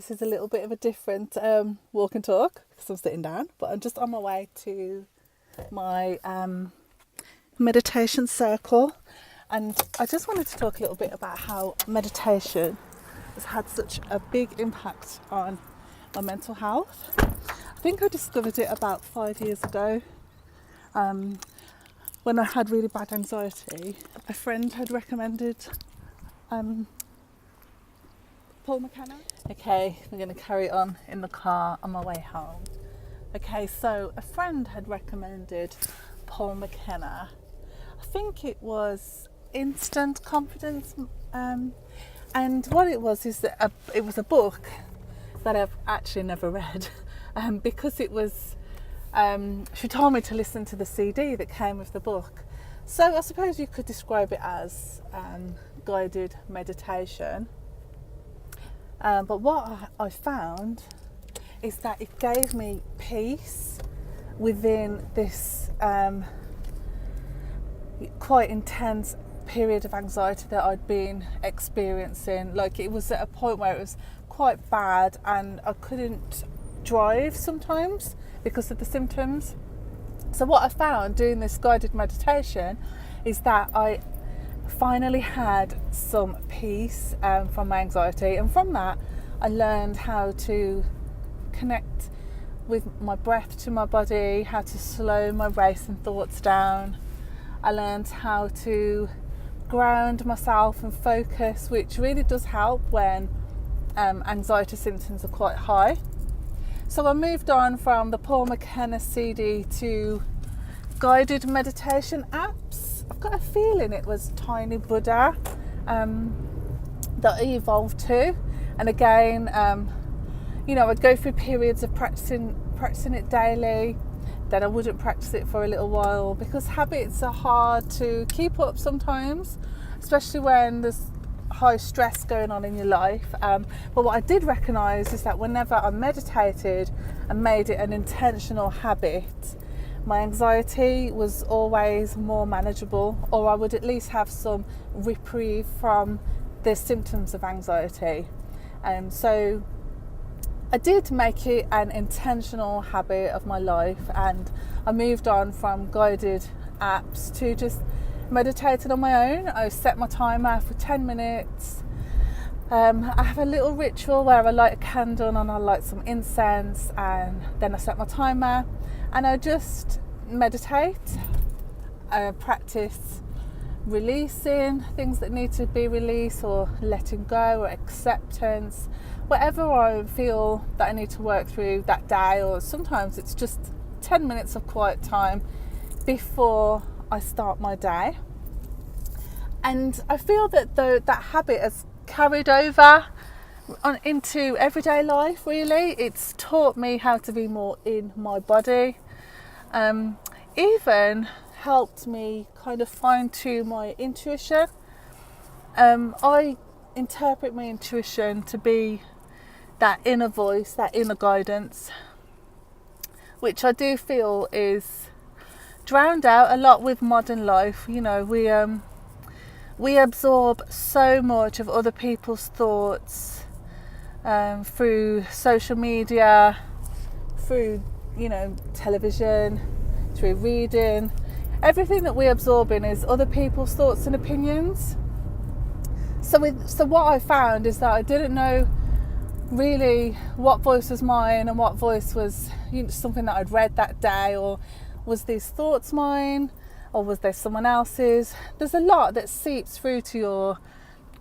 This is a little bit of a different walk and talk because I'm sitting down, but I'm just on my way to my meditation circle, and I just wanted to talk a little bit about how meditation has had such a big impact on my mental health. I think I discovered it about 5 years ago. When I had really bad anxiety, a friend had recommended Paul McKenna. Okay, we're going to carry on in the car on my way home. Okay, so a friend had recommended Paul McKenna. I think it was Instant Confidence, and what it was is that it was a book that I've actually never read, because it was. She told me to listen to the CD that came with the book. So I suppose you could describe it as guided meditation. But what I found is that it gave me peace within this quite intense period of anxiety that I'd been experiencing. Like, it was at a point where it was quite bad and I couldn't drive sometimes because of the symptoms. So what I found doing this guided meditation is that I finally had some peace from my anxiety, and from that I learned how to connect with my breath to my body, how to slow my racing thoughts down. I learned how to ground myself and focus, which really does help when anxiety symptoms are quite high. So I moved on from the Paul McKenna CD to guided meditation apps. I've got a feeling it was Tiny Buddha that I evolved to. And again, I'd go through periods of practicing it daily. Then I wouldn't practice it for a little while because habits are hard to keep up sometimes, especially when there's high stress going on in your life. But what I did recognise is that whenever I meditated and made it an intentional habit, my anxiety was always more manageable, or I would at least have some reprieve from the symptoms of anxiety. So I did make it an intentional habit of my life, and I moved on from guided apps to just meditating on my own. I set my timer for 10 minutes. I have a little ritual where I light a candle and I light some incense, and then I set my timer and I just meditate. I practice releasing things that need to be released, or letting go, or acceptance, whatever I feel that I need to work through that day. Or sometimes it's just 10 minutes of quiet time before I start my day. And I feel that that habit has carried over into everyday life, really. It's taught me how to be more in my body, even helped me kind of fine-tune my intuition. I interpret my intuition to be that inner voice, that inner guidance, which I do feel is drowned out a lot with modern life. We absorb so much of other people's thoughts through social media, through television, through reading. Everything that we absorb in is other people's thoughts and opinions. So what I found is that I didn't know really what voice was mine and what voice was something that I'd read that day, or was these thoughts mine, or was there someone else's? There's a lot that seeps through to your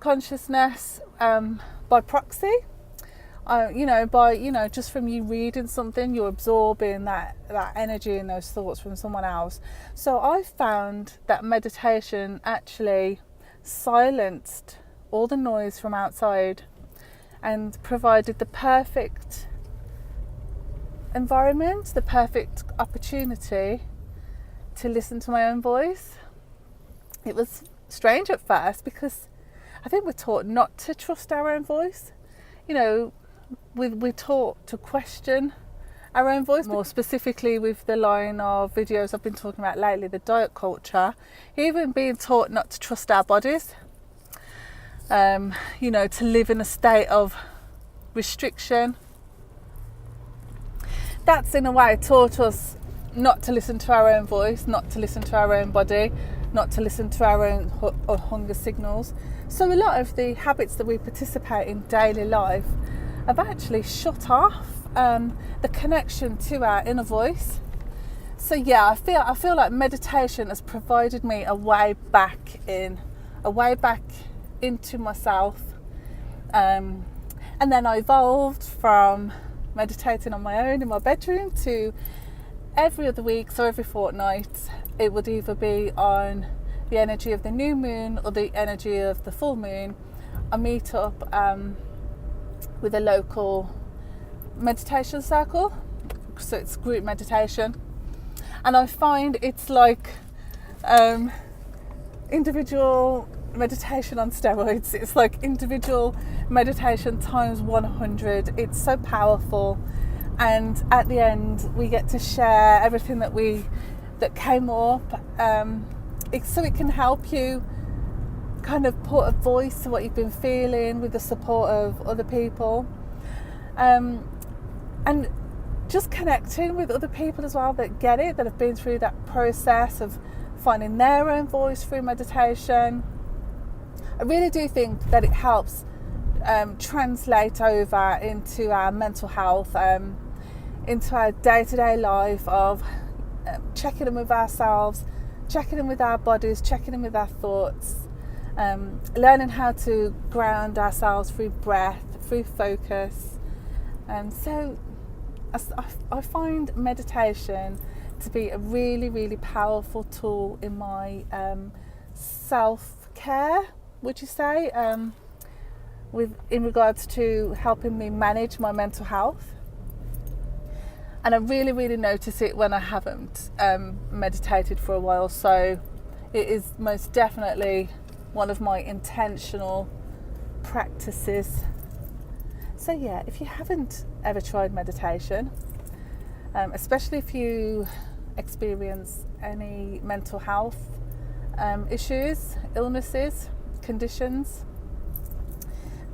consciousness by proxy. Just from you reading something, you're absorbing that energy and those thoughts from someone else. So I found that meditation actually silenced all the noise from outside and provided the perfect environment, the perfect opportunity to listen to my own voice. It was strange at first because I think we're taught not to trust our own voice. We're taught to question our own voice, more specifically with the line of videos I've been talking about lately, the diet culture, even being taught not to trust our bodies, to live in a state of restriction. That's in a way taught us not to listen to our own voice, not to listen to our own body, not to listen to our own hunger signals. So a lot of the habits that we participate in daily life have actually shut off the connection to our inner voice. So yeah, I feel like meditation has provided me a way back into myself. And then I evolved from meditating on my own in my bedroom to every other week, so every fortnight, it would either be on the energy of the new moon or the energy of the full moon. I meet up with a local meditation circle, so it's group meditation, and I find it's like individual meditation on steroids. It's like individual meditation times 100. It's so powerful, and at the end we get to share everything that came up, so it can help you kind of put a voice to what you've been feeling with the support of other people, and just connecting with other people as well that get it, that have been through that process of finding their own voice through meditation. I really do think that it helps translate over into our mental health, into our day-to-day life of checking in with ourselves, checking in with our bodies, checking in with our thoughts, learning how to ground ourselves through breath, through focus. So I find meditation to be a really, really powerful tool in my self-care, would you say, in regards to helping me manage my mental health. And I really, really notice it when I haven't meditated for a while. So it is most definitely one of my intentional practices. So yeah, if you haven't ever tried meditation, especially if you experience any mental health issues, illnesses, conditions,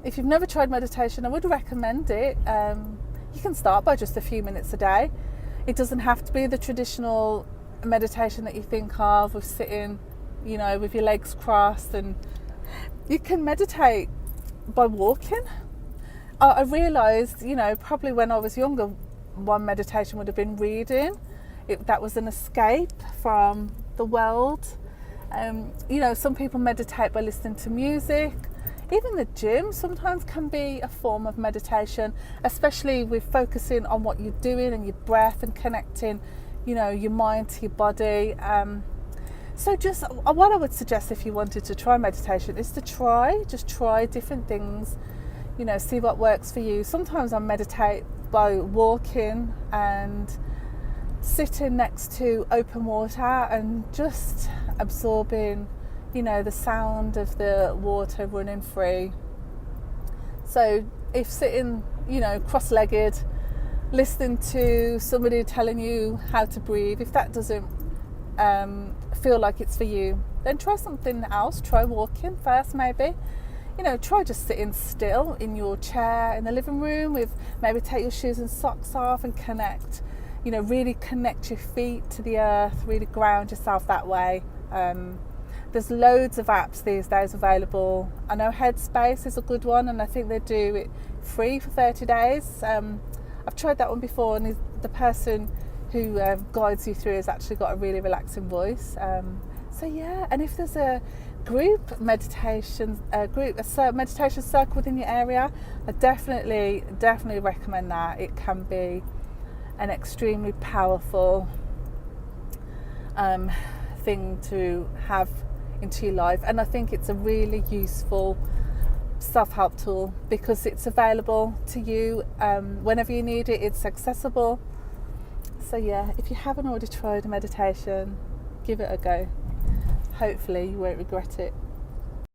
if you've never tried meditation, I would recommend it. You can start by just a few minutes a day. It doesn't have to be the traditional meditation that you think of sitting, with your legs crossed, and you can meditate by walking. I realised, probably when I was younger, one meditation would have been reading. That was an escape from the world. Some people meditate by listening to music. Even the gym sometimes can be a form of meditation, especially with focusing on what you're doing and your breath and connecting, your mind to your body. So just what I would suggest if you wanted to try meditation is to try different things, see what works for you. Sometimes I meditate by walking and sitting next to open water and just absorbing the sound of the water running free. So if sitting, cross-legged, listening to somebody telling you how to breathe, if that doesn't feel like it's for you, then try something else. Try walking first, maybe. Try just sitting still in your chair in the living room, maybe take your shoes and socks off and connect, really connect your feet to the earth, really ground yourself that way. There's loads of apps these days available. I know Headspace is a good one, and I think they do it free for 30 days. I've tried that one before, and the person who guides you through has actually got a really relaxing voice. So yeah, and if there's a group meditation, a meditation circle within your area, I definitely recommend that. It can be an extremely powerful thing to have into your life, and I think it's a really useful self-help tool because it's available to you whenever you need it. It's accessible. So yeah, if you haven't already tried a meditation, give it a go. Hopefully you won't regret it.